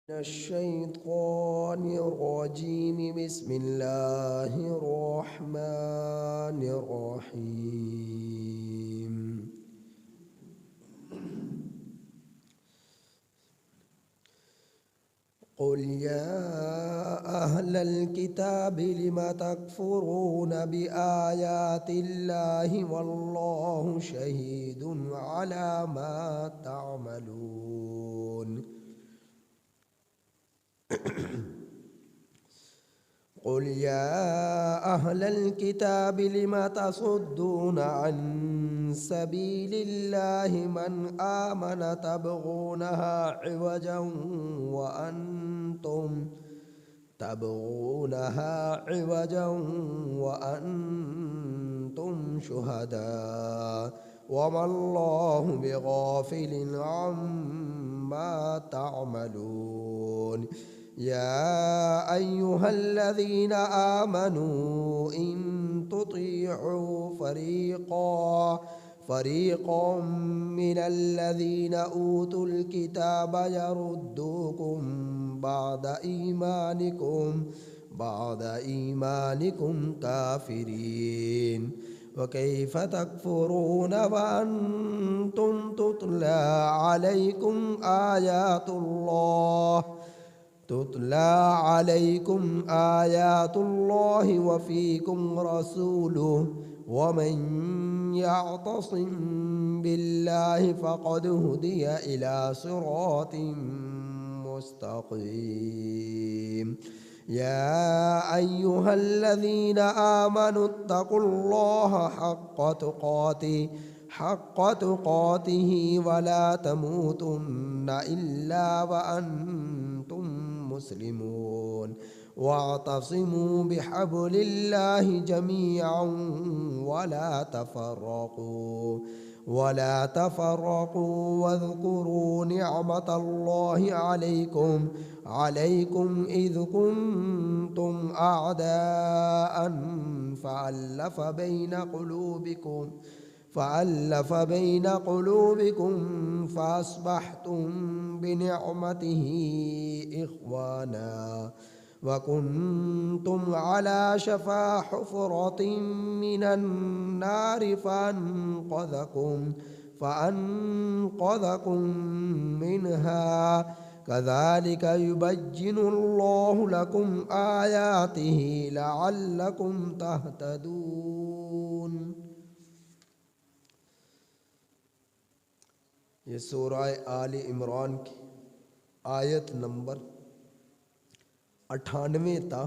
الشيطان الرجيم بسم الله الرحمن الرحيم قل يا أهل الكتاب لم تكفرون بآيات الله والله شهيد على ما تعملون قل يا أهل الكتاب لم تصدون عن سبيل الله من آمن تبغونها عوجا وأنتم شهداء وما الله بغافل عما تعملون يا أيها الذين آمنوا إن تطيعوا فريقا من الذين أوتوا الكتاب يردوكم بعد إيمانكم كافرين وكيف تكفرون وأنتم تتلى عليكم آيات الله وفيكم رسوله ومن يعتصم بالله فقد هدي إلى صراط مستقيم يا أيها الذين آمنوا اتقوا الله حق تقاته ولا تموتن إلا وأنتم مسلمون واعتصموا بحبل الله جميعا ولا تفرقوا واذكروا نعمة الله عليكم إذ كنتم أعداء فألف بين قلوبكم فأصبحتم بنعمته إخوانا وكنتم على شفا حفرة من النار فأنقذكم منها كذلك يبين الله لكم آياته لعلكم تهتدون۔ یہ سورہ آل عمران کی آیت نمبر 98 تا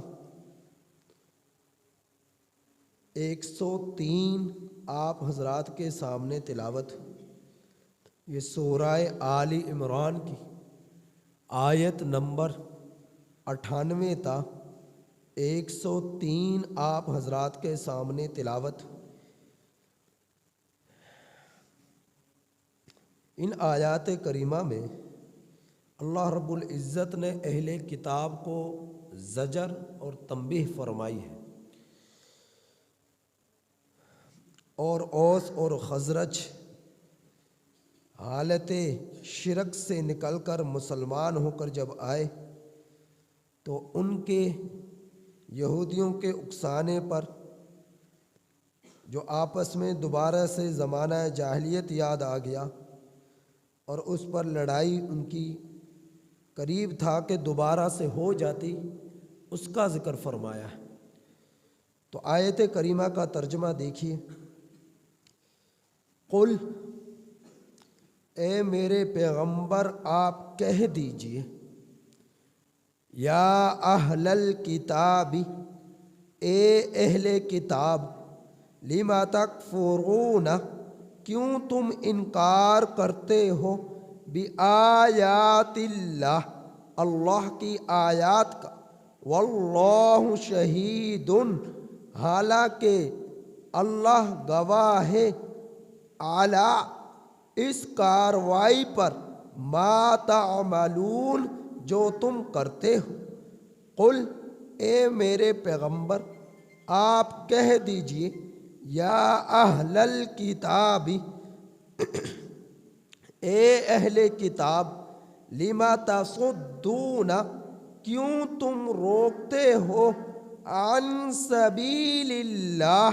103 آپ حضرات کے سامنے تلاوت ہوئی۔ یہ سورہ آل عمران کی آیت نمبر 98 تا 103 آپ حضرات کے سامنے تلاوت ہوئی۔ ان آیات کریمہ میں اللہ رب العزت نے اہل کتاب کو زجر اور تنبیہ فرمائی ہے، اور اوس اور خزرج حالت شرک سے نکل کر مسلمان ہو کر جب آئے تو ان کے یہودیوں کے اکسانے پر جو آپس میں دوبارہ سے زمانہ جاہلیت یاد آ گیا اور اس پر لڑائی ان کی قریب تھا کہ دوبارہ سے ہو جاتی، اس کا ذکر فرمایا ہے۔ تو آیت کریمہ کا ترجمہ دیکھیے۔ قل، اے میرے پیغمبر آپ کہہ دیجئے، یا اہل الکتاب، اے اہل کتاب، لما تکفرون، کیوں تم انکار کرتے ہو، بآیات اللہ، اللہ کی آیات کا، واللہ شہید، حالانکہ اللہ گواہ ہے، اعلیٰ، اس کاروائی پر، ما تعملون، جو تم کرتے ہو۔ قل، اے میرے پیغمبر آپ کہہ دیجئے، یا اہل الکتاب، اے اہل کتاب، لما تصدون، کیوں تم روکتے ہو، عن سبیل اللہ،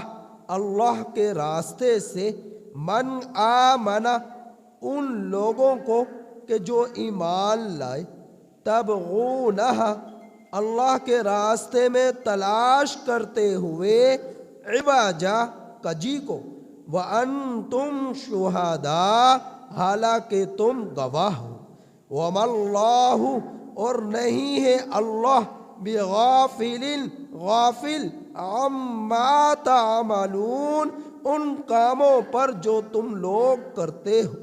اللہ کے راستے سے، من آمنا، ان لوگوں کو کہ جو ایمان لائے، تبغونہا، اللہ کے راستے میں تلاش کرتے ہوئے، عوجا، کجی کو، وَأَنْتُمْ شُهَدَاء، حالانکہ تم گواہ ہو، وَمَا اللَّهُ، اور نہیں ہے اللہ، بغافل، غافل، عما تعملون، ان کاموں پر جو تم لوگ کرتے ہو،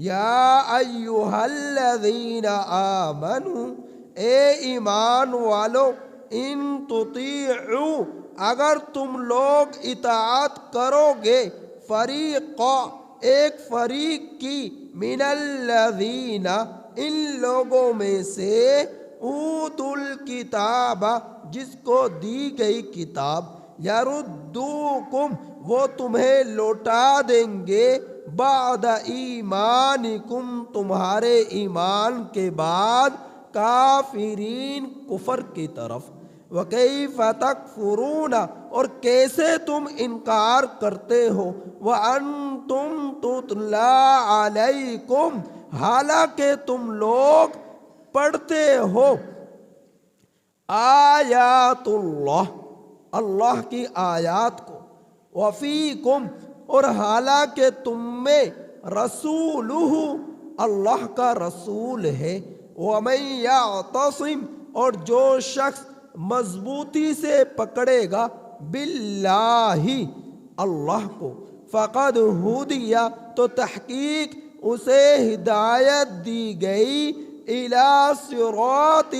یا ایہا الذین آمنوا، اے ایمان والو، ان تطیعوا، اگر تم لوگ اطاعت کرو گے، فریقا، ایک فریق کی، من الذین، ان لوگوں میں سے، اوتوا الکتاب، جس کو دی گئی کتاب، یردوکم، وہ تمہیں لوٹا دیں گے، بعد ایمانکم، تمہارے ایمان کے بعد، کافرین، کفر کی طرف، وَكَيْفَ تَكْفُرُونَ، اور کیسے تم انکار کرتے ہو، وَأَنْتُمْ تُتْلَى عَلَيْكُمْ، حالانکہ تم لوگ پڑھتے ہو، آیات اللہ، اللہ کی آیات کو، وفیکم، اور حالانکہ تم میں، رسولہ، اللہ کا رسول ہے، ومن یعتصم، اور جو شخص مضبوطی سے پکڑے گا، باللہ، اللہ کو، فقد ہدی، تو تحقیق اسے ہدایت دی گئی، الی صراط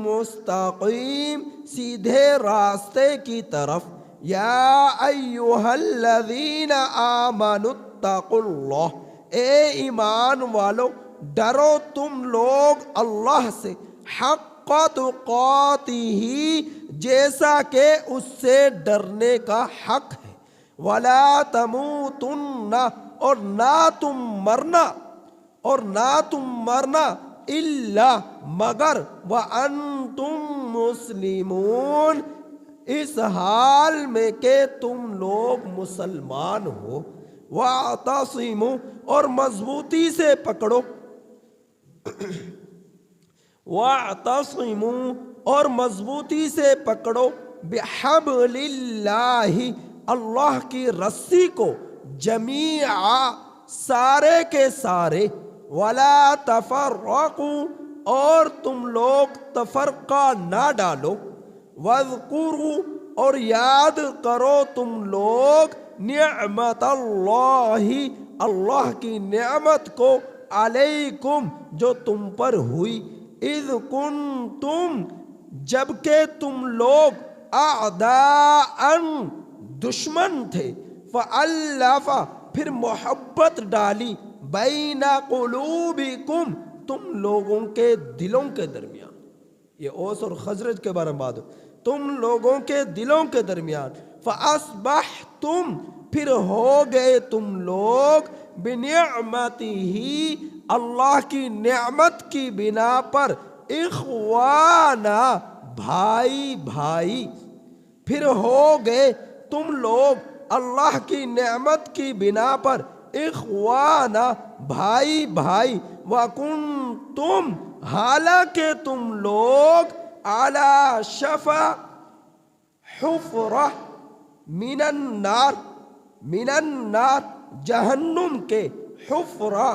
مستقیم، سیدھے راستے کی طرف، یا ایہا الذین آمنوا اتقوا اللہ، اے ایمان والو، ڈرو تم لوگ اللہ سے، حق تقاتہ، جیسا کہ اس سے ڈرنے کا حق ہے، ولا تموتن، اور نہ تم مرنا، الا، مگر، وانتم مسلمون، اس حال میں کہ تم لوگ مسلمان ہو، واعتصموا، اور مضبوطی سے پکڑو، واعتصموا، اور مضبوطی سے پکڑو، بحبل اللہ، اللہ کی رسی کو، جمیعا، سارے کے سارے، ولا تفرقوا، اور تم لوگ تفرقہ نہ ڈالو، واذکروا، اور یاد کرو تم لوگ، نعمت اللہ، اللہ کی نعمت کو، علیکم، جو تم پر ہوئی، اذ کنتم، جبکہ تم لوگ، اعداء، دشمن تھے، فالف، پھر محبت ڈالی، بین قلوبکم، تم لوگوں کے دلوں کے درمیان، یہ اوس اور خزرج کے بارے میں بات ہو، تم لوگوں کے دلوں کے درمیان، فاصبحتم، پھر ہو گئے تم لوگ، بنعمتہ، اللہ کی نعمت کی بنا پر، اخوانا، بھائی بھائی، پھر ہو گئے تم لوگ اللہ کی نعمت کی بنا پر، اخوانا، بھائی بھائی، وکنتم، حالانکہ تم لوگ، علی شفا حفرہ، من النار، جہنم کے، حفرہ،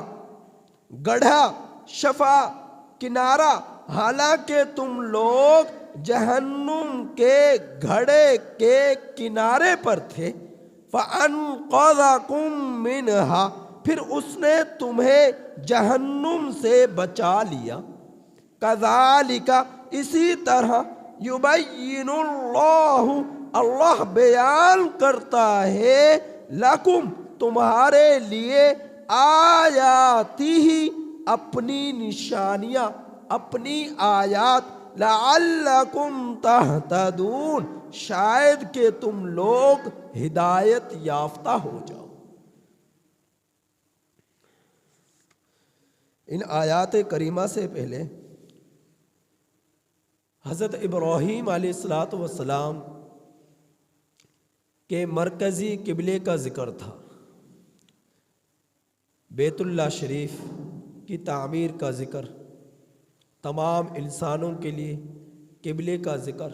گڑھا، شفا، کنارہ، حالانکہ تم لوگ جہنم کے گھڑے کے کنارے پر تھے، فَأَنْقَذَكُمْ مِنْهَا، پھر اس نے تمہیں جہنم سے بچا لیا، کذالک، اسی طرح، یبین اللہ، اللہ بیان کرتا ہے، لکم، تمہارے لیے، آیاتہ، اپنی نشانیاں، اپنی آیات، لعلکم تہتدون، شاید کہ تم لوگ ہدایت یافتہ ہو جاؤ۔ ان آیات کریمہ سے پہلے حضرت ابراہیم علیہ الصلاۃ والسلام کے مرکزی قبلے کا ذکر تھا، بیت اللہ شریف کی تعمیر کا ذکر، تمام انسانوں کے لیے قبلے کا ذکر،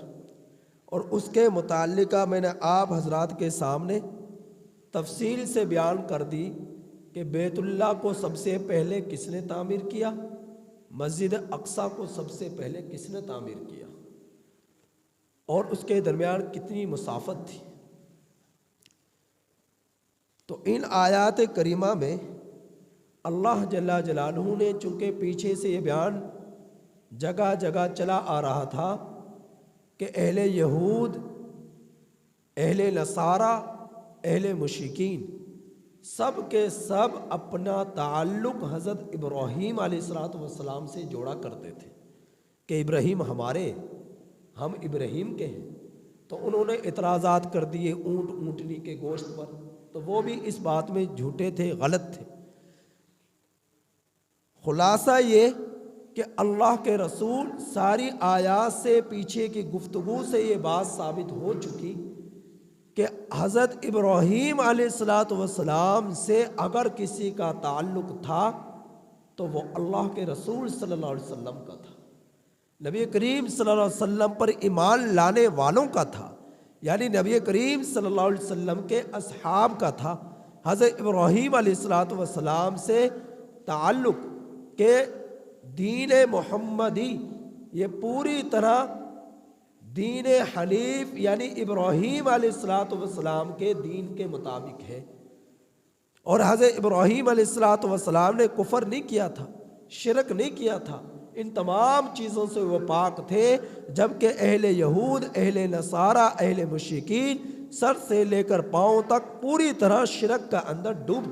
اور اس کے متعلقہ میں نے آپ حضرات کے سامنے تفصیل سے بیان کر دی کہ بیت اللہ کو سب سے پہلے کس نے تعمیر کیا، مسجد اقصیٰ کو سب سے پہلے کس نے تعمیر کیا، اور اس کے درمیان کتنی مسافت تھی۔ تو ان آیات کریمہ میں اللہ جل جلالہ نے چونکہ پیچھے سے یہ بیان جگہ جگہ چلا آ رہا تھا کہ اہل یہود، اہل نصارہ، اہل مشرکین سب کے سب اپنا تعلق حضرت ابراہیم علیہ السلام سے جوڑا کرتے تھے کہ ابراہیم ہمارے، ہم ابراہیم کے ہیں۔ تو انہوں نے اعتراضات کر دیے اونٹ اونٹنی کے گوشت پر، تو وہ بھی اس بات میں جھوٹے تھے، غلط تھے۔ خلاصہ یہ کہ اللہ کے رسول ساری آیات سے پیچھے کی گفتگو سے یہ بات ثابت ہو چکی کہ حضرت ابراہیم علیہ السلام سے اگر کسی کا تعلق تھا تو وہ اللہ کے رسول صلی اللہ علیہ وسلم کا تھا، نبی کریم صلی اللہ علیہ وسلم پر ایمان لانے والوں کا تھا، یعنی نبی کریم صلی اللہ علیہ وسلم کے اصحاب کا تھا۔ حضرت ابراہیم علیہ السلام سے تعلق کہ دین محمدی یہ پوری طرح دین حنیف یعنی ابراہیم علیہ السلام کے دین کے مطابق ہے، اور حضرت ابراہیم علیہ السلام نے کفر نہیں کیا تھا، شرک نہیں کیا تھا، ان تمام چیزوں سے وہ پاک تھے، جبکہ اہل یہود، اہل نصارہ، اہل مشرکین سر سے لے کر پاؤں تک پوری طرح شرک کا اندر ڈوب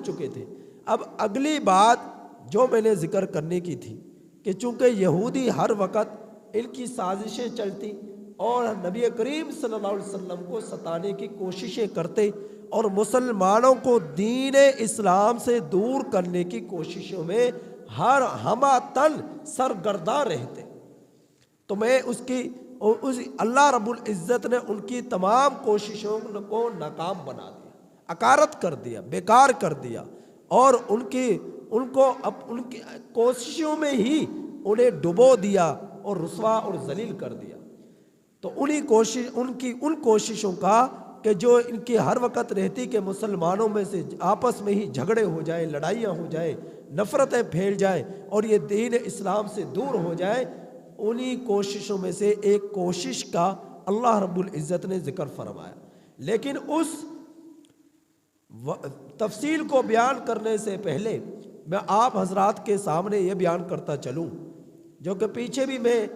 چکے تھے۔ اب اگلی بات جو میں نے ذکر کرنے کی تھی کہ چونکہ یہودی ہر وقت ان کی سازشیں چلتی اور نبی کریم صلی اللہ علیہ وسلم کو ستانے کی کوششیں کرتے اور مسلمانوں کو دین اسلام سے دور کرنے کی کوششوں میں ہر ہمہ تن سرگرداں رہتے، تو میں اللہ رب العزت نے ان کی تمام کوششوں کو ناکام بنا دیا، اکارت کر دیا، بیکار کر دیا، اور ان کی کوششوں میں ہی انہیں ڈبو دیا اور رسوا اور ذلیل کر دیا۔ تو ان کوششوں کا کہ جو ان کی ہر وقت رہتی کہ مسلمانوں میں سے آپس میں ہی جھگڑے ہو جائیں، لڑائیاں ہو جائیں، نفرتیں پھیل جائیں اور یہ دین اسلام سے دور ہو جائے، انہی کوششوں میں سے ایک کوشش کا اللہ رب العزت نے ذکر فرمایا۔ لیکن اس تفصیل کو بیان کرنے سے پہلے میں آپ حضرات کے سامنے یہ بیان کرتا چلوں، جو کہ پیچھے بھی میں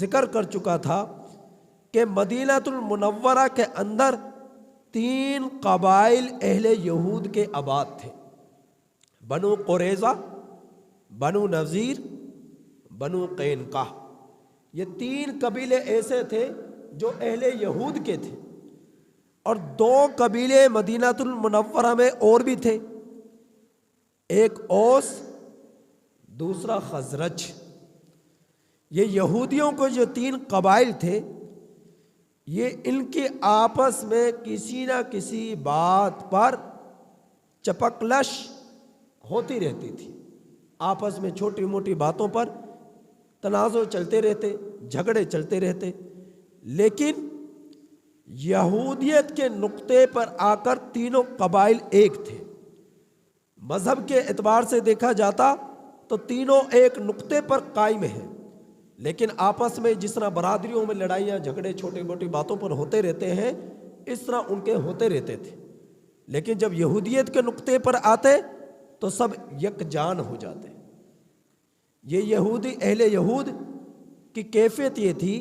ذکر کر چکا تھا کہ مدینہ المنورہ کے اندر 3 قبائل اہل یہود کے آباد تھے، بنو قریظہ، بنو نذیر، بنو قینقاع۔ یہ 3 قبیلے ایسے تھے جو اہل یہود کے تھے، اور 2 قبیلے مدینہ المنورہ میں اور بھی تھے، ایک اوس، دوسرا خزرج۔ یہ یہودیوں کو جو 3 قبائل تھے، یہ ان کے آپس میں کسی نہ کسی بات پر چپکلش ہوتی رہتی تھی، آپس میں چھوٹی موٹی باتوں پر تنازع چلتے رہتے، جھگڑے چلتے رہتے۔ لیکن یہودیت کے نقطے پر آ کر تینوں قبائل ایک تھے، مذہب کے اعتبار سے دیکھا جاتا تو تینوں ایک نقطے پر قائم ہیں، لیکن آپس میں جس طرح برادریوں میں لڑائیاں جھگڑے چھوٹی موٹی باتوں پر ہوتے رہتے ہیں، اس طرح ان کے ہوتے رہتے تھے۔ لیکن جب یہودیت کے نقطے پر آتے تو سب یکجان ہو جاتے۔ یہ یہودی، اہل یہود کی کیفیت یہ تھی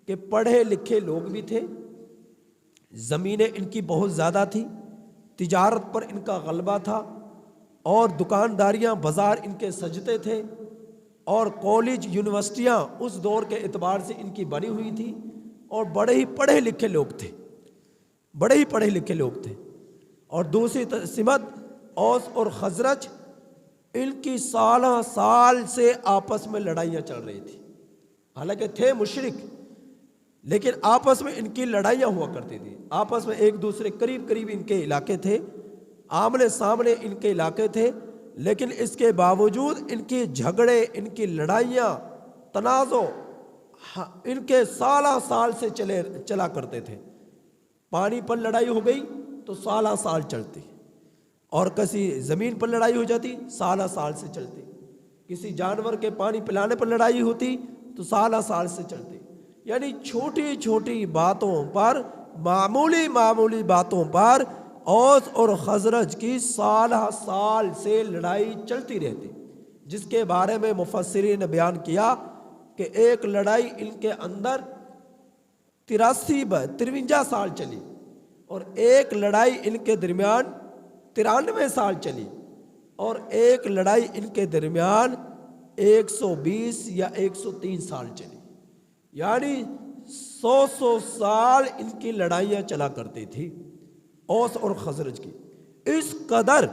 کہ پڑھے لکھے لوگ بھی تھے، زمینیں ان کی بہت زیادہ تھی، تجارت پر ان کا غلبہ تھا، اور دکانداریاں بازار ان کے سجتے تھے، اور کالج یونیورسٹیاں اس دور کے اعتبار سے ان کی بنی ہوئی تھی، اور بڑے ہی پڑھے لکھے لوگ تھے۔ اور دوسری سمت اوس اور خزرج ان کی سالہ سال سے آپس میں لڑائیاں چل رہی تھی، حالانکہ تھے مشرک، لیکن آپس میں ان کی لڑائیاں ہوا کرتی تھی، آپس میں ایک دوسرے قریب قریب ان کے علاقے تھے، آمنے سامنے ان کے علاقے تھے، لیکن اس کے باوجود ان کی جھگڑے، ان کی لڑائیاں، تنازع ان کے سالہ سال سے چلا کرتے تھے۔ پانی پر لڑائی ہو گئی تو سالہ سال چلتی، اور کسی زمین پر لڑائی ہو جاتی سالہ سال سے چلتی، کسی جانور کے پانی پلانے پر لڑائی ہوتی تو سالہ سال سے چلتی۔ یعنی چھوٹی چھوٹی باتوں پر، معمولی باتوں پر اوس اور خزرج کی سالہ سال سے لڑائی چلتی رہتی، جس کے بارے میں مفسرین نے بیان کیا کہ ایک لڑائی ان کے اندر 53 سال چلی، اور ایک لڑائی ان کے درمیان 93 سال چلی، اور ایک لڑائی ان کے درمیان 120 یا 103 سال چلی، یعنی 100 سال ان کی لڑائیاں چلا کرتی تھی اوس اور خزرج کی۔ اس قدر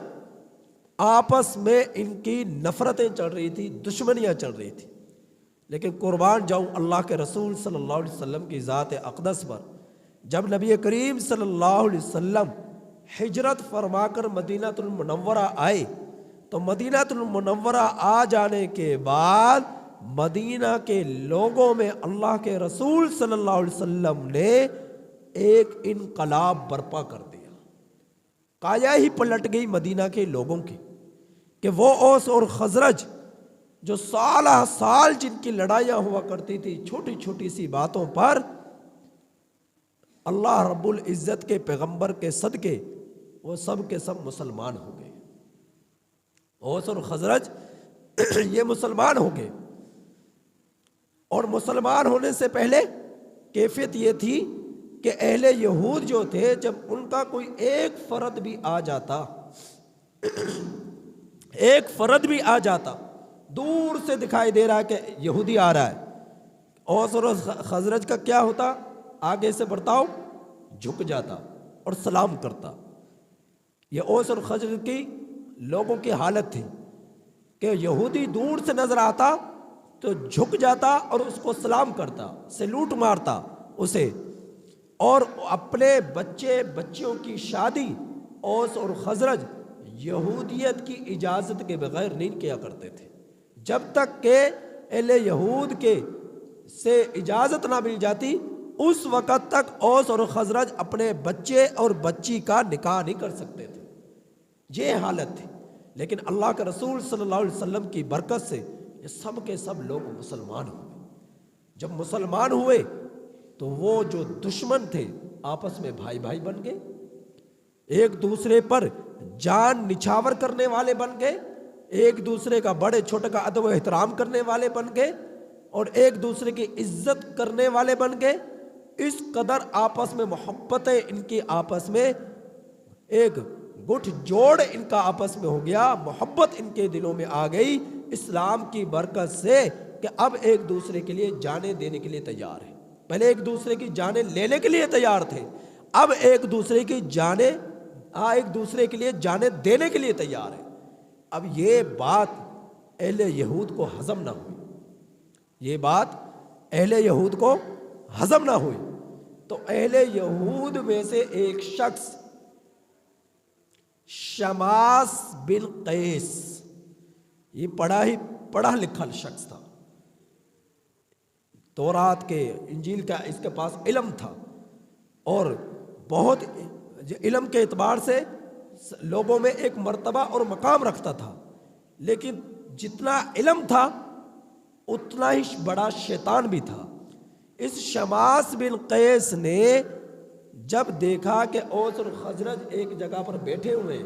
آپس میں ان کی نفرتیں چل رہی تھی، دشمنیاں چل رہی تھی۔ لیکن قربان جاؤں اللہ کے رسول صلی اللہ علیہ وسلم کی ذات اقدس پر، جب نبی کریم صلی اللہ علیہ وسلم ہجرت فرما کر مدینہ المنورہ آئے، تو مدینہ المنورہ آ جانے کے بعد مدینہ کے لوگوں میں اللہ کے رسول صلی اللہ علیہ وسلم نے ایک انقلاب برپا کر دیا۔ کایا ہی پلٹ گئی مدینہ کے لوگوں کی، کہ وہ اوس اور خزرج جو سالہ سال جن کی لڑائیاں ہوا کرتی تھی چھوٹی چھوٹی سی باتوں پر، اللہ رب العزت کے پیغمبر کے صدقے وہ سب کے سب مسلمان ہو گئے۔ اوس اور خزرج یہ مسلمان ہو گئے، اور مسلمان ہونے سے پہلے کیفیت یہ تھی کہ اہل یہود جو تھے، جب ان کا کوئی ایک فرد بھی آ جاتا دور سے دکھائی دے رہا ہے کہ یہودی آ رہا ہے، اوس اور خزرج کا کیا ہوتا؟ آگے سے برتاؤ، جھک جاتا اور سلام کرتا۔ یہ اوس اور خزرج کی لوگوں کی حالت تھی کہ یہودی دور سے نظر آتا تو جھک جاتا اور اس کو سلام کرتا، سیلوٹ مارتا اسے، اور اپنے بچیوں کی شادی اوس اور خزرج یہودیت کی اجازت کے بغیر نہیں کیا کرتے تھے۔ جب تک کہ اہل یہود کے سے اجازت نہ مل جاتی، اس وقت تک اوس اور خزرج اپنے بچے اور بچی کا نکاح نہیں کر سکتے تھے۔ یہ حالت تھی، لیکن اللہ کے رسول صلی اللہ علیہ وسلم کی برکت سے یہ سب کے سب لوگ مسلمان ہوئے۔ جب مسلمان ہوئے تو وہ جو دشمن تھے آپس میں بھائی بھائی بن گئے، ایک دوسرے پر جان نچھاور کرنے والے بن گئے، ایک دوسرے کا بڑے چھوٹے کا ادب و احترام کرنے والے بن گئے، اور ایک دوسرے کی عزت کرنے والے بن گئے۔ اس قدر آپس میں محبتیں ان کی آپس میں ایک گٹھ جوڑ ان کا آپس میں ہو گیا، محبت ان کے دلوں میں آ گئی اسلام کی برکت سے، کہ اب ایک دوسرے کے لیے جانیں دینے کے لیے تیار ہیں۔ پہلے ایک دوسرے کی جانیں لینے کے لیے تیار تھے، اب ایک دوسرے کی جانیں ایک دوسرے کے لیے جانیں دینے کے لیے تیار ہیں۔ اب یہ بات اہل یہود کو ہضم نہ ہوئی، یہ بات اہل یہود کو ہضم نہ ہوئی، تو اہل یہود میں سے ایک شخص شماس بن قیس، یہ پڑھا لکھا شخص تھا، تورات کے انجیل کا اس کے پاس علم تھا، اور بہت علم کے اعتبار سے لوگوں میں ایک مرتبہ اور مقام رکھتا تھا، لیکن جتنا علم تھا اتنا ہی بڑا شیطان بھی تھا۔ اس شماس بن قیس نے جب دیکھا کہ اوس اور خزرج ایک جگہ پر بیٹھے ہوئے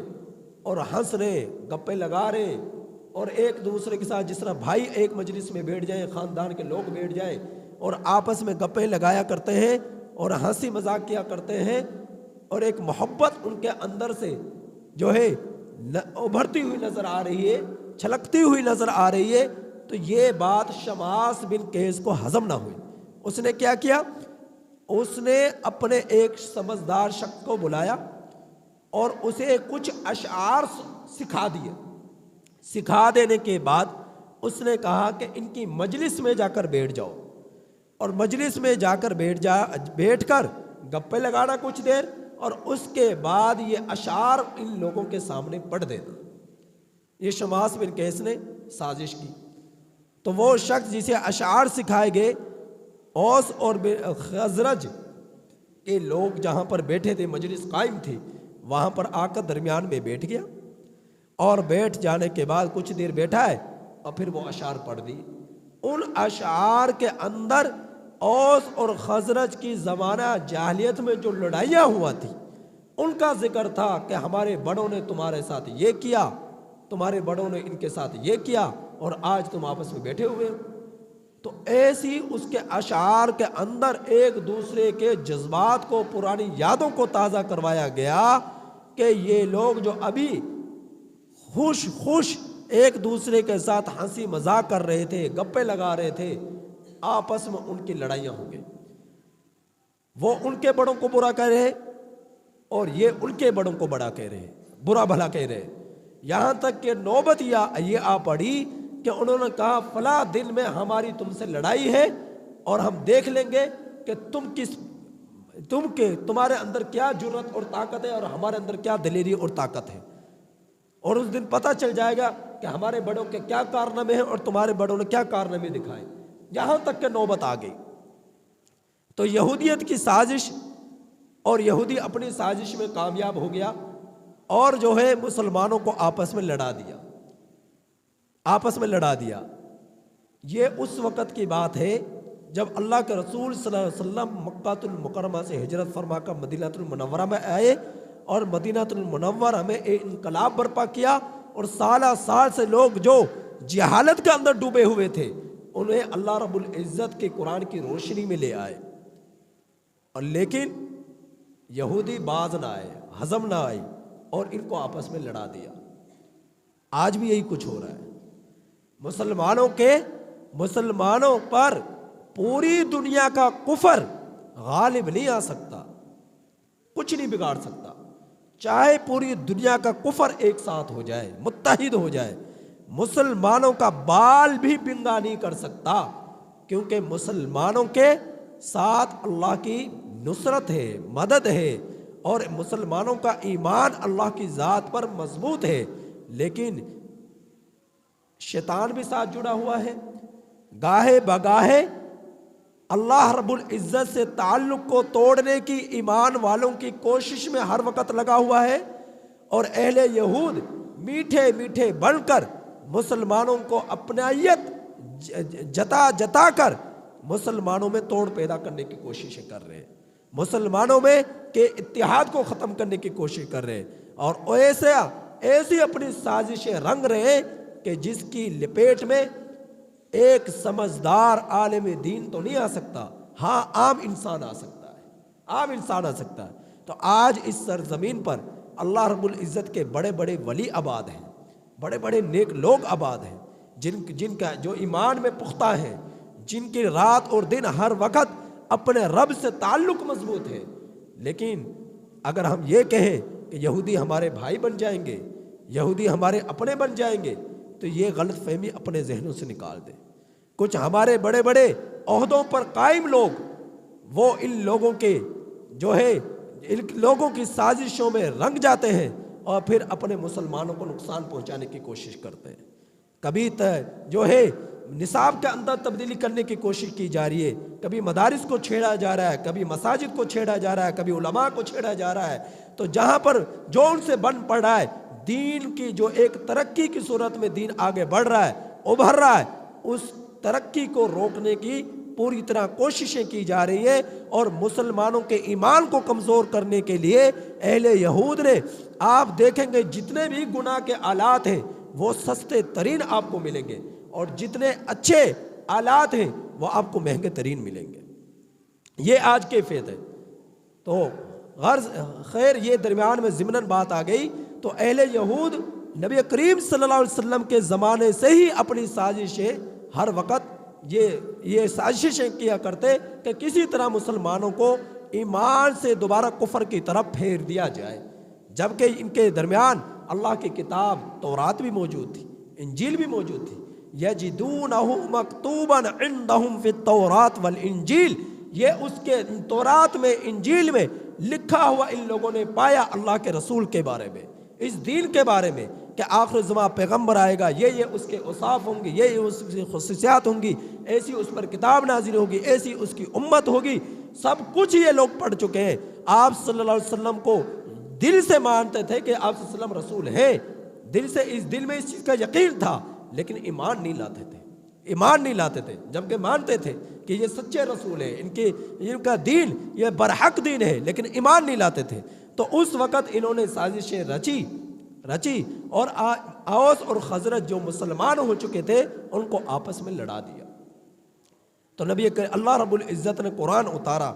اور ہنس رہے، گپے لگا رہے، اور ایک دوسرے کے ساتھ جس طرح بھائی ایک مجلس میں بیٹھ جائیں، خاندان کے لوگ بیٹھ جائیں اور آپس میں گپے لگایا کرتے ہیں اور ہنسی مذاق کیا کرتے ہیں، اور ایک محبت ان کے اندر سے جو ہے ابھرتی ہوئی نظر آ رہی ہے، چھلکتی ہوئی نظر آ رہی ہے، تو یہ بات شماس بن قیس کو ہضم نہ ہوئی۔ اس نے کیا کیا؟ اس نے اپنے ایک سمجھدار شخص کو بلایا اور اسے کچھ اشعار سکھا دیے۔ سکھا دینے کے بعد اس نے کہا کہ ان کی مجلس میں جا کر بیٹھ جاؤ، اور مجلس میں جا کر بیٹھ کر گپے لگانا کچھ دیر، اور اس کے بعد یہ اشعار ان لوگوں کے سامنے پڑھ دینا۔ یہ شماس بن قیس نے سازش کی۔ تو وہ شخص جسے اشعار سکھائے گئے، اوس اور خزرج کے لوگ جہاں پر بیٹھے تھے، مجلس قائم تھی، وہاں پر آ کر درمیان میں بیٹھ گیا، اور بیٹھ جانے کے بعد کچھ دیر بیٹھا ہے اور پھر وہ اشعار پڑھ دی۔ ان اشعار کے اندر اوس اور خزرج کی زمانہ جاہلیت میں جو لڑائیاں ہوا تھی ان کا ذکر تھا کہ ہمارے بڑوں نے تمہارے ساتھ یہ کیا، تمہارے بڑوں نے ان کے ساتھ یہ کیا، اور آج تم آپس میں بیٹھے ہوئے ہو۔ تو ایسی اس کے اشعار کے اندر ایک دوسرے کے جذبات کو، پرانی یادوں کو تازہ کروایا گیا کہ یہ لوگ جو ابھی خوش ایک دوسرے کے ساتھ ہنسی مذاق کر رہے تھے، گپے لگا رہے تھے، آپس میں ان کی لڑائیاں ہوں گی۔ وہ ان کے بڑوں کو برا کہہ رہے اور یہ ان کے بڑوں کو بڑا کہہ رہے، برا بھلا کہہ رہے، یہاں تک کہ نوبت یہ آ پڑی کہ انہوں نے کہا فلاں دن میں ہماری تم سے لڑائی ہے، اور ہم دیکھ لیں گے کہ تمہارے اندر کیا جرأت اور طاقت ہے اور ہمارے اندر کیا دلیری اور طاقت ہے، اور اس دن پتہ چل جائے گا کہ ہمارے بڑوں کے کیا کارنامے ہیں اور تمہارے بڑوں نے کیا کارنامے دکھائے۔ یہاں تک کہ نوبت آ گئی۔ تو یہودیت کی سازش، اور یہودی اپنی سازش میں کامیاب ہو گیا، اور جو ہے مسلمانوں کو آپس میں لڑا دیا۔ یہ اس وقت کی بات ہے جب اللہ کے رسول صلی اللہ علیہ وسلم مکہ المکرمہ سے ہجرت فرما کر مدینہ المنورہ میں آئے، اور مدینہ المنورہ میں ایک انقلاب برپا کیا، اور سال سے لوگ جو جہالت کے اندر ڈوبے ہوئے تھے انہیں اللہ رب العزت کے قرآن کی روشنی میں لے آئے۔ اور لیکن یہودی باز نہ آئے، ہضم نہ آئی، اور ان کو آپس میں لڑا دیا۔ آج بھی یہی کچھ ہو رہا ہے۔ مسلمانوں پر پوری دنیا کا کفر غالب نہیں آ سکتا، کچھ نہیں بگاڑ سکتا، چاہے پوری دنیا کا کفر ایک ساتھ ہو جائے، متحد ہو جائے، مسلمانوں کا بال بھی بنگا نہیں کر سکتا، کیونکہ مسلمانوں کے ساتھ اللہ کی نصرت ہے، مدد ہے، اور مسلمانوں کا ایمان اللہ کی ذات پر مضبوط ہے۔ لیکن شیطان بھی ساتھ جڑا ہوا ہے، گاہے بگاہے اللہ رب العزت سے تعلق کو توڑنے کی ایمان والوں کی کوشش میں ہر وقت لگا ہوا ہے، اور اہل یہود میٹھے میٹھے بن کر مسلمانوں کو اپنائیت جتا کر مسلمانوں میں توڑ پیدا کرنے کی کوششیں کر رہے ہیں، مسلمانوں میں کے اتحاد کو ختم کرنے کی کوشش کر رہے ہیں، اور ایسی اپنی سازشیں رنگ رہے ہیں کہ جس کی لپیٹ میں ایک سمجھدار عالم دین تو نہیں آ سکتا، ہاں عام انسان آ سکتا ہے۔ تو آج اس سرزمین پر اللہ رب العزت کے بڑے بڑے ولی آباد ہیں، بڑے بڑے نیک لوگ آباد ہیں، جن کا جو ایمان میں پختہ ہیں، جن کی رات اور دن ہر وقت اپنے رب سے تعلق مضبوط ہے۔ لیکن اگر ہم یہ کہیں کہ یہودی ہمارے بھائی بن جائیں گے، یہودی ہمارے اپنے بن جائیں گے، تو یہ غلط فہمی اپنے ذہنوں سے نکال دیں۔ کچھ ہمارے بڑے بڑے عہدوں پر قائم لوگ، وہ ان لوگوں کے جو ہے ان لوگوں کی سازشوں میں رنگ جاتے ہیں، اور پھر اپنے مسلمانوں کو نقصان پہنچانے کی کوشش کرتے ہیں۔ کبھی جو ہے نصاب کے اندر تبدیلی کرنے کی کوشش کی جا رہی ہے، کبھی مدارس کو چھیڑا جا رہا ہے، کبھی مساجد کو چھیڑا جا رہا ہے، کبھی علماء کو چھیڑا جا رہا ہے۔ تو جہاں پر جو ان سے بن پڑ رہا ہے، دین کی جو ایک ترقی کی صورت میں دین آگے بڑھ رہا ہے، ابھر رہا ہے، اس ترقی کو روکنے کی پوری طرح کوششیں کی جا رہی ہے، اور مسلمانوں کے ایمان کو کمزور کرنے کے لیے اہل یہود نے، آپ دیکھیں گے جتنے بھی گناہ کے آلات ہیں وہ سستے ترین آپ کو ملیں گے، اور جتنے اچھے آلات ہیں وہ آپ کو مہنگے ترین ملیں گے۔ یہ آج کیفیت ہے۔ تو غرض خیر، یہ درمیان میں ضمناً بات آ گئی۔ تو اہل یہود نبی کریم صلی اللہ علیہ وسلم کے زمانے سے ہی اپنی سازشیں ہر وقت یہ سازشیں کیا کرتے کہ کسی طرح مسلمانوں کو ایمان سے دوبارہ کفر کی طرف پھیر دیا جائے، جبکہ ان کے درمیان اللہ کی کتاب تورات بھی موجود تھی، انجیل بھی موجود تھی. یجدونہ مکتوبا عندہم فی التوراۃ والانجیل، یہ اس کے تورات میں انجیل میں لکھا ہوا ان لوگوں نے پایا اللہ کے رسول کے بارے میں، اس دین کے بارے میں کہ آخر زمان پیغمبر آئے گا، یہ اس کے اوصاف ہوں گے، یہ اس کی خصوصیات ہوں گی، ایسی اس پر کتاب نازل ہوگی، ایسی اس کی امت ہوگی. سب کچھ یہ لوگ پڑھ چکے ہیں. آپ صلی اللہ علیہ وسلم کو دل سے مانتے تھے کہ آپ صلی اللہ علیہ وسلم رسول ہیں، دل میں اس چیز کا یقین تھا، لیکن ایمان نہیں لاتے تھے. جبکہ مانتے تھے کہ یہ سچے رسول ہیں، ان کا دین یہ برحق دین ہے، لیکن ایمان نہیں لاتے تھے. تو اس وقت انہوں نے سازشیں رچی اور اوس اور خزرج جو مسلمان ہو چکے تھے ان کو آپس میں لڑا دیا. تو نبی اللہ رب العزت نے قرآن اتارا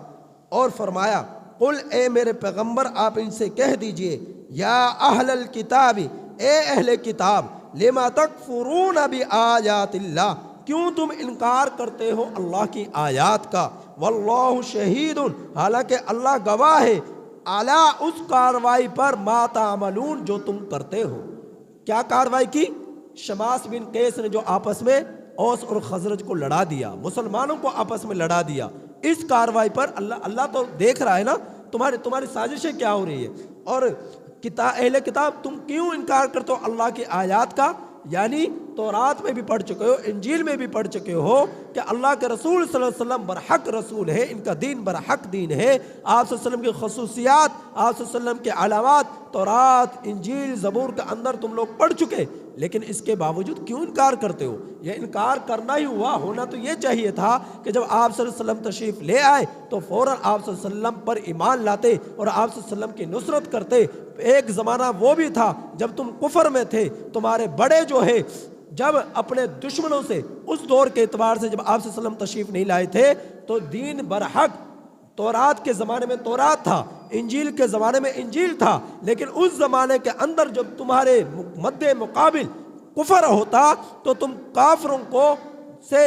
اور فرمایا قل، اے میرے پیغمبر آپ ان سے کہہ دیجئے، یا اہل الکتاب، اے اہل کتاب، لما تکفرون بآیات اللہ، کیوں تم انکار کرتے ہو اللہ کی آیات کا، واللہ شہید، حالانکہ اللہ گواہ ہے، اعلیٰ اس کاروائی پر ما تعملون جو تم کرتے ہو. کیا کاروائی کی؟ شماس بن قیس نے جو آپس میں اوس اور خزرج کو لڑا دیا، مسلمانوں کو آپس میں لڑا دیا، اس کاروائی پر اللہ تو دیکھ رہا ہے نا تمہاری سازشیں کیا ہو رہی ہے. اور اہل کتاب تم کیوں انکار کرتے ہو اللہ کی آیات کا؟ یعنی تورات میں بھی پڑھ چکے ہو، انجیل میں بھی پڑھ چکے ہو کہ اللہ کے رسول صلی اللہ علیہ وسلم برحق رسول ہے، ان کا دین برحق دین ہے. آپ صلی اللہ علیہ وسلم کی خصوصیات، آپ صلی اللہ علیہ وسلم کے علامات تورات، انجیل، زبور کے اندر تم لوگ پڑھ چکے، لیکن اس کے باوجود کیوں انکار کرتے ہو؟ یہ انکار کرنا ہی ہوا. ہونا تو یہ چاہیے تھا کہ جب آپ صلی اللہ علیہ وسلم تشریف لے آئے تو فوراً آپ صلی اللہ علیہ وسلم پر ایمان لاتے اور آپ صلی اللہ علیہ وسلم کی نصرت کرتے. ایک زمانہ وہ بھی تھا جب تم کفر میں تھے، تمہارے بڑے جو ہے جب اپنے دشمنوں سے، اس دور کے اعتبار سے جب آپ صلی اللہ علیہ وسلم تشریف نہیں لائے تھے تو دین برحق، تورات کے زمانے میں تورات تھا، انجیل کے زمانے میں انجیل تھا، لیکن اس زمانے کے اندر جب تمہارے مد مقابل کفر ہوتا تو تم کافروں کو سے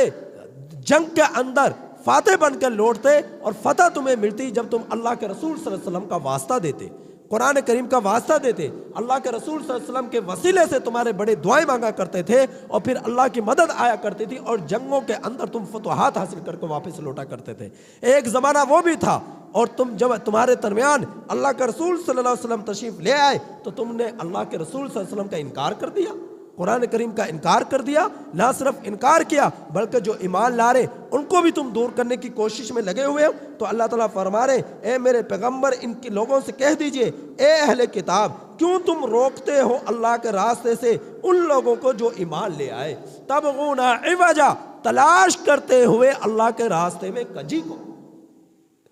جنگ کے اندر فاتح بن کر لوٹتے اور فتح تمہیں ملتی جب تم اللہ کے رسول صلی اللہ علیہ وسلم کا واسطہ دیتے، قرآن کریم کا واسطہ دیتے. اللہ کے رسول صلی اللہ علیہ وسلم کے وسیلے سے تمہارے بڑے دعائیں مانگا کرتے تھے اور پھر اللہ کی مدد آیا کرتی تھی اور جنگوں کے اندر تم فتوحات حاصل کر کے واپس لوٹا کرتے تھے. ایک زمانہ وہ بھی تھا. اور تم جب تمہارے درمیان اللہ کے رسول صلی اللہ علیہ وسلم تشریف لے آئے تو تم نے اللہ کے رسول صلی اللہ علیہ وسلم کا انکار کر دیا، قرآن کریم کا انکار کر دیا. نہ صرف انکار کیا بلکہ جو ایمان لا رہے ان کو بھی تم دور کرنے کی کوشش میں لگے ہوئے ہو. تو اللہ تعالیٰ فرما رہے اے میرے پیغمبر ان کے لوگوں سے کہہ دیجئے، اے اہل کتاب، کیوں تم روکتے ہو اللہ کے راستے سے ان لوگوں کو جو ایمان لے آئے، تبغون عوجا، تلاش کرتے ہوئے اللہ کے راستے میں کجی کو،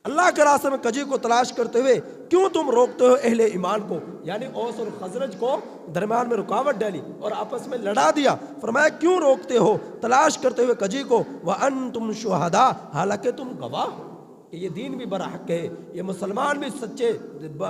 اللہ کے راستے میں کجی کو تلاش کرتے ہوئے کیوں تم روکتے ہو اہل ایمان کو؟ یعنی اوس اور خزرج کو درمیان میں رکاوٹ ڈالی اور آپس میں لڑا دیا. فرمایا کیوں روکتے ہو تلاش کرتے ہوئے کجی کو، وَأَنْتُمْ شُهَدَاء، حالانکہ تم گواہ ہو کہ یہ دین بھی برحق ہے، یہ مسلمان بھی سچے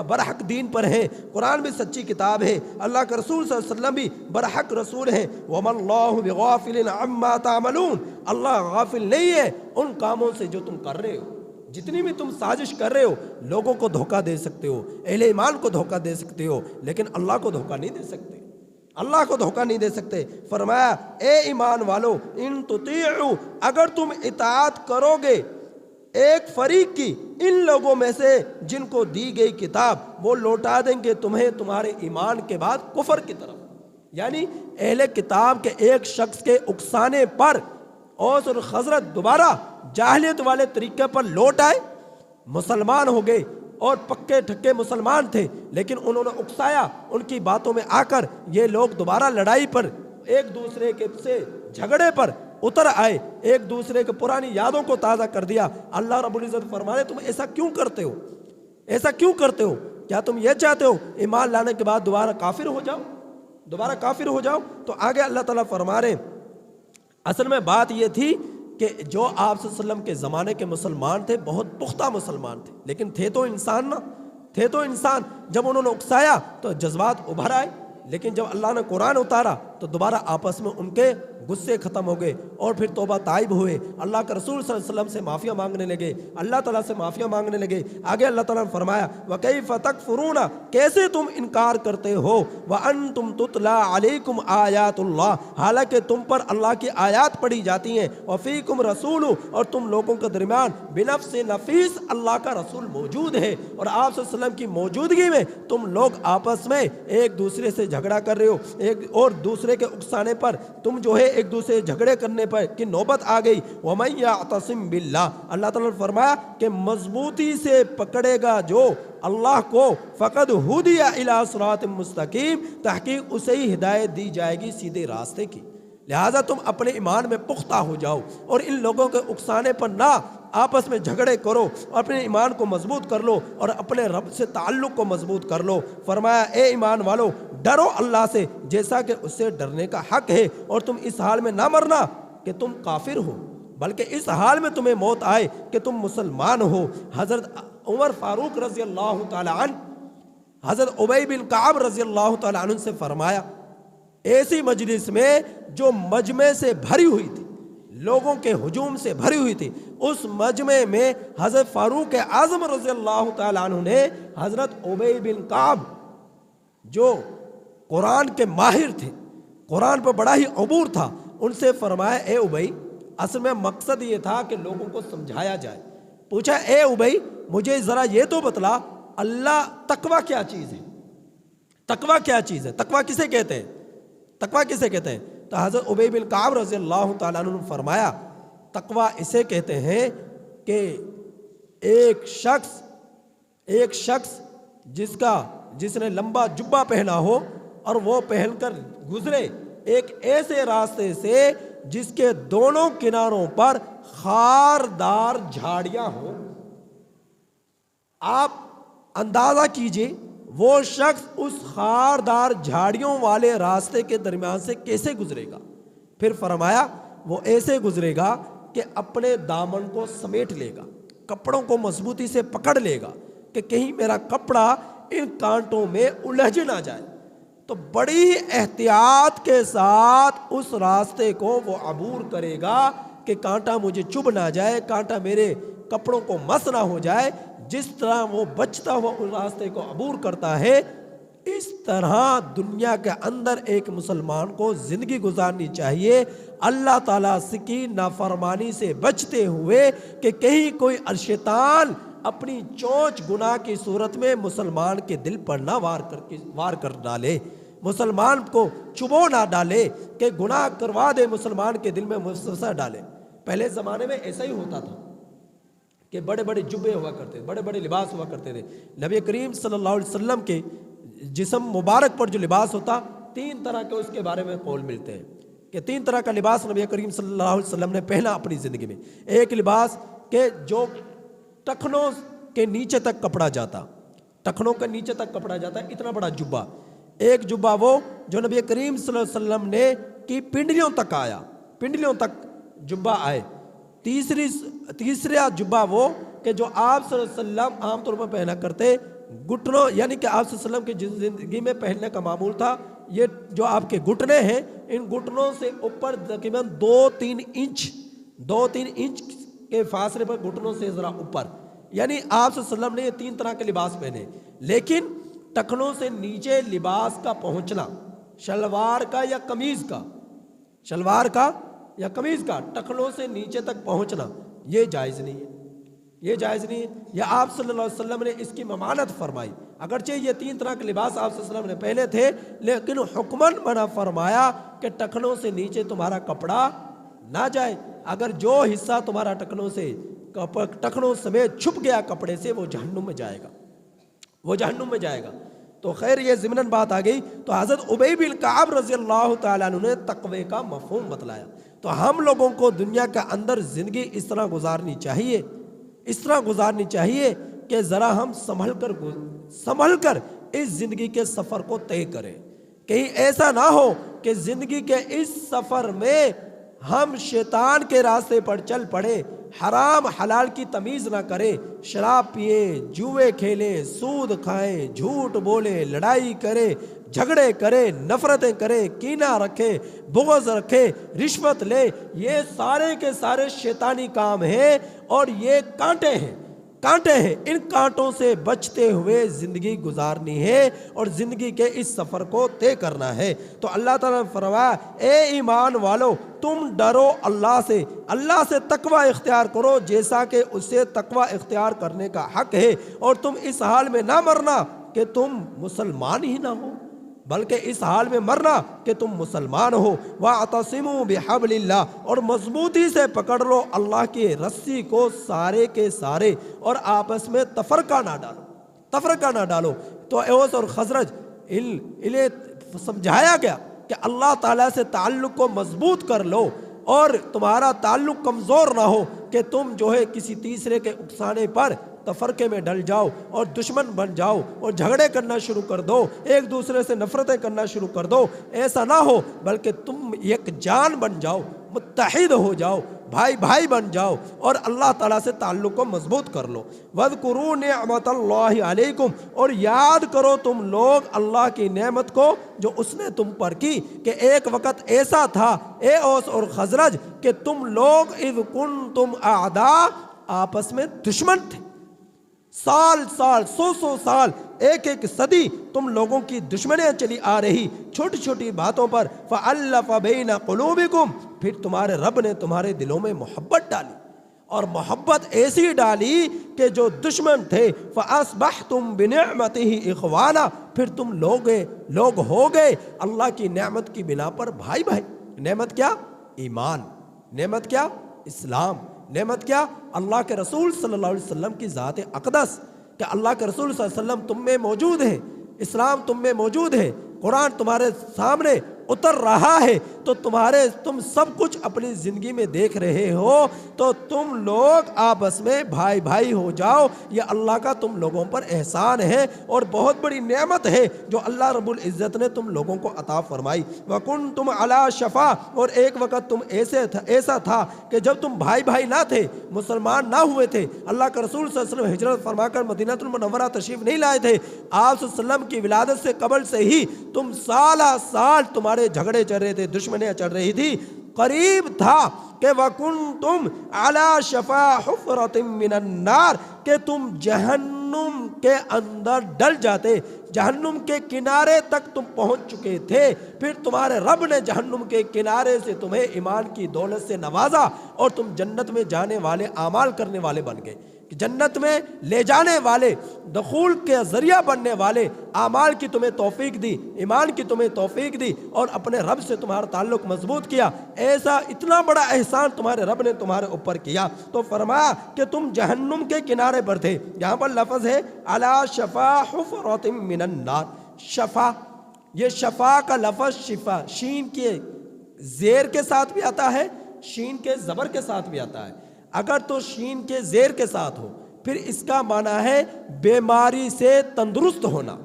برحق دین پر ہیں، قرآن بھی سچی کتاب ہے، اللہ کے رسول صلی اللہ علیہ وسلم بھی برحق رسول ہیں. وَمَا اللَّهُ بِغَافِلٍ عَمَّا تَعْمَلُونَ، اللہ غافل نہیں ہے ان کاموں سے جو تم کر رہے ہو. جتنی بھی تم سازش کر رہے ہو، لوگوں کو دھوکہ دے سکتے ہو، اہل ایمان کو دھوکہ دے سکتے ہو، لیکن اللہ کو دھوکہ نہیں دے سکتے، اللہ کو دھوکہ نہیں دے سکتے. فرمایا اے ایمان والو، ان تطیعوا، اگر تم اطاعت کرو گے ایک فریق کی ان لوگوں میں سے جن کو دی گئی کتاب، وہ لوٹا دیں گے تمہیں تمہارے ایمان کے بعد کفر کی طرف. یعنی اہل کتاب کے ایک شخص کے اکسانے پر اوس اور خزرج دوبارہ جاہلیت والے طریقے پر لوٹ آئے، مسلمان ہو گئے اور پکے ٹھکے مسلمان تھے، لیکن انہوں نے اکسایا، ان کی باتوں میں آ کر یہ لوگ دوبارہ لڑائی پر، ایک دوسرے کے سے جھگڑے پر اتر آئے، ایک دوسرے کے پرانی یادوں کو تازہ کر دیا. اللہ رب العزت فرمانے تم ایسا کیوں کرتے ہو؟ ایسا کیوں کرتے ہو؟ کیا تم یہ چاہتے ہو ایمان لانے کے بعد دوبارہ کافر ہو جاؤ؟ تو آگے اللہ تعالیٰ فرما رہے اصل میں بات یہ تھی کہ جو آپ صلی اللہ علیہ وسلم کے زمانے کے مسلمان تھے بہت پختہ مسلمان تھے، لیکن تھے تو انسان. جب انہوں نے اکسایا تو جذبات ابھر آئے، لیکن جب اللہ نے قرآن اتارا تو دوبارہ آپس میں ان کے غصے ختم ہو گئے اور پھر توبہ تائب ہوئے، اللہ کے رسول صلی اللہ علیہ وسلم سے معافیاں مانگنے لگے، اللہ تعالیٰ سے معافیاں مانگنے لگے۔ آگے اللہ تعالیٰ نے فرمایا وَكَيْفَ تَكْفُرُونَ، کیسے تم انکار کرتے ہو، وَأَنْتُمْ تُتْلَى عَلَيْكُمْ آیات اللہ، حالانکہ تم پر اللہ کی آیات پڑھی جاتی ہیں، وَفِيكُمْ رَسُولُ، اور تم لوگوں کے درمیان بنفس نفیس اللہ کا رسول موجود ہے، اور آپ صلی اللہ علیہ وسلم کی موجودگی میں تم لوگ آپس میں ایک دوسرے سے جھگڑا کر رہے ہو، ایک اور دوسرے کے اکسانے پر تم جو ہے ایک دوسرے جھگڑے کرنے پر کی نوبت آ گئی۔ وَمَن يَعْتَصِم بِاللَّهِ، اللہ تعالیٰ نے فرمایا کہ مضبوطی سے پکڑے گا جو اللہ کو، فَقَدْ هُدِيَ إِلَىٰ صِرَاطٍ مُسْتَقِيمٍ، تحقیق اسے ہی ہدایت دی جائے گی سیدھے راستے کی۔ لہٰذا تم اپنے ایمان میں پختہ ہو جاؤ اور ان لوگوں کے اکسانے پر نہ آپس میں جھگڑے کرو، اپنے ایمان کو مضبوط کر لو اور اپنے رب سے تعلق کو مضبوط کر لو۔ فرمایا اے ایمان والو ڈرو اللہ سے جیسا کہ اس سے ڈرنے کا حق ہے، اور تم اس حال میں نہ مرنا کہ تم کافر ہو، بلکہ اس حال میں تمہیں موت آئے کہ تم مسلمان ہو۔ حضرت عمر فاروق رضی اللہ تعالی عنہ حضرت ابی بن کعب رضی اللہ تعالی عنہ سے فرمایا، ایسی مجلس میں جو مجمع سے بھری ہوئی تھی، لوگوں کے ہجوم سے بھری ہوئی تھی، اس مجمع میں حضرت فاروق اعظم رضی اللہ تعالی عنہ نے حضرت ابی بن کعب جو قرآن کے ماہر تھے، قرآن پر بڑا ہی عبور تھا، ان سے فرمایا اے ابی، اصل میں مقصد یہ تھا کہ لوگوں کو سمجھایا جائے۔ پوچھا اے ابی مجھے ذرا یہ تو بتلا اللہ تقوی کیا چیز ہے، تقوی کیا چیز ہے، تقوی کسے کہتے ہیں، تقوی کسے کہتے ہیں؟ تو حضرت ابی بن کعب رضی اللہ تعالیٰ عنہ نے فرمایا تقوی اسے کہتے ہیں کہ ایک شخص جس نے لمبا جبہ پہنا ہو اور وہ پہن کر گزرے ایک ایسے راستے سے جس کے دونوں کناروں پر خاردار جھاڑیاں ہوں۔ آپ اندازہ کیجئے وہ شخص اس خاردار جھاڑیوں والے راستے کے درمیان سے کیسے گزرے گا؟ پھر فرمایا وہ ایسے گزرے گا کہ اپنے دامن کو سمیٹ لے گا، کپڑوں کو مضبوطی سے پکڑ لے گا کہ کہیں میرا کپڑا ان کانٹوں میں الجھ نہ جائے۔ تو بڑی احتیاط کے ساتھ اس راستے کو وہ عبور کرے گا کہ کانٹا مجھے چبھ نہ جائے، کانٹا میرے کپڑوں کو مس نہ ہو جائے۔ جس طرح وہ بچتا ہوا اس راستے کو عبور کرتا ہے، اس طرح دنیا کے اندر ایک مسلمان کو زندگی گزارنی چاہیے، اللہ تعالیٰ کی نافرمانی سے بچتے ہوئے کہ کہیں کوئی شیطان اپنی چونچ گناہ کی صورت میں مسلمان کے دل پر نہ وار کر ڈالے، مسلمان کو چبو نہ ڈالے کہ گناہ کروا دے، مسلمان کے دل میں وسوسہ ڈالے۔ پہلے زمانے میں ایسا ہی ہوتا تھا کہ بڑے بڑے جبے ہوا کرتے تھے، بڑے بڑے لباس ہوا کرتے تھے۔ نبی کریم صلی اللہ علیہ وسلم کے جسم مبارک پر جو لباس ہوتا، 3 طرح کے اس کے بارے میں قول ملتے ہیں کہ 3 طرح کا لباس نبی کریم صلی اللہ علیہ وسلم نے پہنا اپنی زندگی میں۔ ایک لباس کہ جو ٹخنوں کے نیچے تک کپڑا جاتا، ٹخنوں کے نیچے تک کپڑا جاتا ہے، اتنا بڑا جبہ۔ ایک جبہ وہ جو نبی کریم صلی اللہ علیہ وسلم نے کی پنڈلیوں تک آیا، پنڈلیوں تک جبہ آئے۔ تیسرا جبہ وہ کہ جو آپ صلی اللہ علیہ وسلم عام طور پر پہنا کرتے، گھٹنوں، یعنی کہ آپ صلی اللہ علیہ وسلم کی جس زندگی میں پہننے کا معمول تھا، یہ جو آپ کے گھٹنے ہیں، ان گھٹنوں سے اوپر تقریباً 2-3 انچ کے فاصلے پر، گھٹنوں سے ذرا اوپر، یعنی آپ صلی اللہ علیہ وسلم نے یہ 3 طرح کے لباس پہنے۔ لیکن ٹخنوں سے نیچے لباس کا پہنچنا، شلوار کا یا قمیض کا، شلوار کا یا قمیض کا ٹخنوں سے نیچے تک پہنچنا، یہ جائز نہیں ہے، یہ جائز نہیں ہے۔ یا آپ صلی اللہ علیہ وسلم نے اس کی ممانعت فرمائی، اگرچہ یہ 3 طرح کے لباس آپ صلی اللہ علیہ وسلم نے پہنے تھے، لیکن حکماً منع فرمایا کہ ٹخنوں سے نیچے تمہارا کپڑا نہ جائے۔ اگر جو حصہ تمہارا ٹخنوں سمیت چھپ گیا کپڑے سے، وہ جہنم میں جائے گا، وہ جہنم میں جائے گا۔ تو خیر یہ ضمناً بات آ گئی۔ تو حضرت ابی بن کعب رضی اللہ تعالیٰ عنہ نے تقوی کا مفہوم بتلایا۔ تو ہم لوگوں کو دنیا کے اندر زندگی اس طرح گزارنی چاہیے، اس طرح گزارنی چاہیے کہ ذرا ہم سنبھل کر اس زندگی کے سفر کو طے کریں۔ کہیں ایسا نہ ہو کہ زندگی کے اس سفر میں ہم شیطان کے راستے پر چل پڑے، حرام حلال کی تمیز نہ کرے، شراب پیے، جوئے کھیلیں، سود کھائیں، جھوٹ بولے، لڑائی کرے، جھگڑے کرے، نفرتیں کرے، کینہ رکھے، بغض رکھے، رشوت لے، یہ سارے کے سارے شیطانی کام ہیں اور یہ کانٹے ہیں، کانٹے ہیں۔ ان کانٹوں سے بچتے ہوئے زندگی گزارنی ہے اور زندگی کے اس سفر کو طے کرنا ہے۔ تو اللہ تعالیٰ نے فرمایا اے ایمان والو تم ڈرو اللہ سے تقوی اختیار کرو جیسا کہ اسے تقوی اختیار کرنے کا حق ہے، اور تم اس حال میں نہ مرنا کہ تم مسلمان ہی نہ ہو، بلکہ اس حال میں مرنا کہ تم مسلمان ہو۔ وَاعْتَصِمُوا بِحَبْلِ اللَّهِ، اور مضبوطی سے پکڑ لو اللہ کی رسی کو سارے کے سارے، اور آپس میں تفرقہ نہ ڈالو۔ تو اوس اور خزرج انہیں سمجھایا گیا کہ اللہ تعالیٰ سے تعلق کو مضبوط کر لو اور تمہارا تعلق کمزور نہ ہو کہ تم جو ہے کسی تیسرے کے اکسانے پر تفرقے میں ڈل جاؤ اور دشمن بن جاؤ اور جھگڑے کرنا شروع کر دو، ایک دوسرے سے نفرتیں کرنا شروع کر دو۔ ایسا نہ ہو، بلکہ تم ایک جان بن جاؤ، متحد ہو جاؤ، بھائی بن جاؤ اور اللہ تعالیٰ سے تعلق کو مضبوط کر لو۔ وَاذْكُرُوا نِعْمَةَ اللَّهِ عَلَيْكُمْ، اور یاد کرو تم لوگ اللہ کی نعمت کو جو اس نے تم پر کی، کہ ایک وقت ایسا تھا اے اوس اور خزرج کہ تم لوگ اذ کنتم اعداء آپس میں دشمن تھے، سال سو سال ایک صدی تم لوگوں کی دشمنیاں چلی آ رہی چھوٹی چھوٹی باتوں پر۔ فَأَلَّفَ بَيْنَ قُلُوبِكُمْ، پھر تمہارے رب نے تمہارے دلوں میں محبت ڈالی، اور محبت ایسی ڈالی کہ جو دشمن تھے فَأَصْبَحْتُمْ بِنِعْمَتِهِ إِخْوَانًا، پھر تم لوگ ہو گئے اللہ کی نعمت کی بنا پر بھائی۔ نعمت کیا؟ ایمان۔ نعمت کیا؟ اسلام۔ نعمت کیا؟ اللہ کے رسول صلی اللہ علیہ وسلم کی ذات اقدس، کہ اللہ کے رسول صلی اللہ علیہ وسلم تم میں موجود ہے، اسلام تم میں موجود ہے، قرآن تمہارے سامنے اتر رہا ہے، تو تم سب کچھ اپنی زندگی میں دیکھ رہے ہو، تو تم لوگ آپس میں بھائی ہو جاؤ۔ یہ اللہ کا تم لوگوں پر احسان ہے اور بہت بڑی نعمت ہے جو اللہ رب العزت نے تم لوگوں کو عطا فرمائی۔ وَكُنْتُمْ عَلَى شَفَا، اور ایک وقت تم ایسا تھا کہ جب تم بھائی نہ تھے، مسلمان نہ ہوئے تھے، اللہ کا رسول صلی اللہ علیہ وسلم ہجرت فرما کر مدینہ المنورہ تشریف نہیں لائے تھے، آپ صلی اللہ علیہ وسلم کی ولادت سے قبل سے ہی تم سال تمہارے جھگڑے چل رہے تھے، دشمنیاں چل رہی تھی، قریب تھا کہ وَكُنْتُمْ عَلَى شَفَا حُفْرَةٍ مِّنَ النَّارِ، کہ تم جہنم کے اندر ڈل جاتے، جہنم کے کنارے تک تم پہنچ چکے تھے، پھر تمہارے رب نے جہنم کے کنارے سے تمہیں ایمان کی دولت سے نوازا اور تم جنت میں جانے والے اعمال کرنے والے بن گئے، کہ جنت میں لے جانے والے، دخول کے ذریعہ بننے والے اعمال کی تمہیں توفیق دی، ایمان کی تمہیں توفیق دی اور اپنے رب سے تمہارا تعلق مضبوط کیا۔ ایسا اتنا بڑا احسان تمہارے رب نے تمہارے اوپر کیا، تو فرمایا کہ تم جہنم کے کنارے پر تھے۔ یہاں پر لفظ ہے علی شفا حفرۃ من النار۔ شفا، یہ شفا کا لفظ شفا شین کے زیر کے ساتھ بھی آتا ہے، شین کے زبر کے ساتھ بھی آتا ہے۔ اگر تو شین کے زیر کے ساتھ ہو پھر اس کا معنی ہے بیماری سے تندرست ہونا،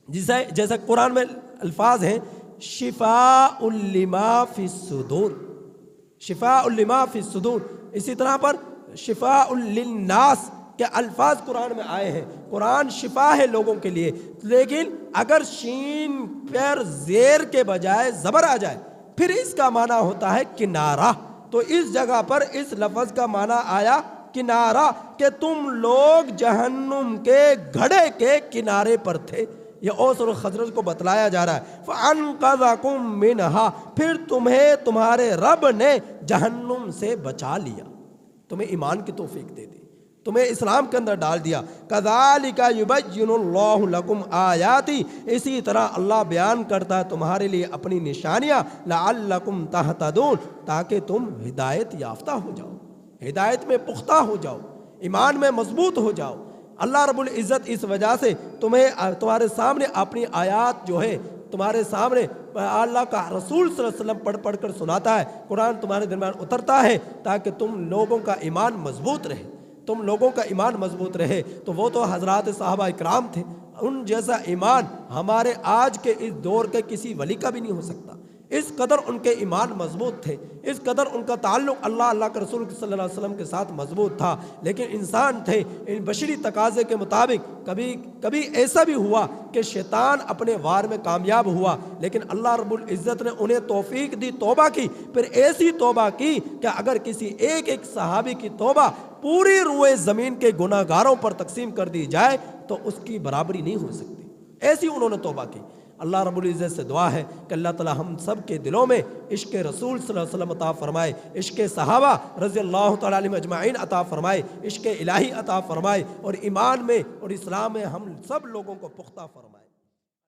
جیسے قرآن میں الفاظ ہیں شفاء لما فی الصدور، شفاء لما فی الصدور، اسی طرح پر شفاء للناس کے الفاظ قرآن میں آئے ہیں۔ قرآن شفا ہے لوگوں کے لیے، لیکن اگر شین پر زیر کے بجائے زبر آ جائے پھر اس کا معنی ہوتا ہے کنارہ۔ تو اس جگہ پر اس لفظ کا معنی آیا کنارہ، کہ تم لوگ جہنم کے گھڑے کے کنارے پر تھے۔ یہ اوس اور خزرج کو بتلایا جا رہا ہے فَأَنْقَذَكُم مِّنْهَا، پھر تمہیں تمہارے رب نے جہنم سے بچا لیا، تمہیں ایمان کی توفیق دے دی، تمہیں اسلام کے اندر ڈال دیا۔ كَذَلِكَ يُبَيِّنُ اللَّهُ لَكُمْ آيَاتِهِ، اسی طرح اللہ بیان کرتا ہے تمہارے لیے اپنی نشانیاں، لَعَلَّكُمْ تَهْتَدُونَ، تاکہ تم ہدایت یافتہ ہو جاؤ، ہدایت میں پختہ ہو جاؤ، ایمان میں مضبوط ہو جاؤ۔ اللہ رب العزت اس وجہ سے تمہارے سامنے اپنی آیات جو ہے تمہارے سامنے اللہ کا رسول صلی اللہ علیہ وسلم پڑھ کر سناتا ہے، قرآن تمہارے درمیان اترتا ہے تاکہ تم لوگوں کا ایمان مضبوط رہے، تم لوگوں کا ایمان مضبوط رہے۔ تو وہ تو حضرات صحابہ اکرام تھے، ان جیسا ایمان ہمارے آج کے اس دور کے کسی ولی کا بھی نہیں ہو سکتا، اس قدر ان کے ایمان مضبوط تھے، اس قدر ان کا تعلق اللہ کے رسول صلی اللہ علیہ وسلم کے ساتھ مضبوط تھا۔ لیکن انسان تھے، ان بشری تقاضے کے مطابق کبھی ایسا بھی ہوا کہ شیطان اپنے وار میں کامیاب ہوا، لیکن اللہ رب العزت نے انہیں توفیق دی، توبہ کی، پھر ایسی توبہ کی کہ اگر کسی ایک صحابی کی توبہ پوری روئے زمین کے گناہ گاروں پر تقسیم کر دی جائے تو اس کی برابری نہیں ہو سکتی، ایسی انہوں نے توبہ کی۔ اللہ رب العزت سے دعا ہے کہ اللہ تعالی ہم سب کے دلوں میں عشق رسول صلی اللہ علیہ وسلم عطا فرمائے، عشق صحابہ رضی اللہ تعالیٰ عنہم اجمعین عطا فرمائے، عشق الہی عطا فرمائے، اور ایمان میں اور اسلام میں ہم سب لوگوں کو پختہ فرمائے۔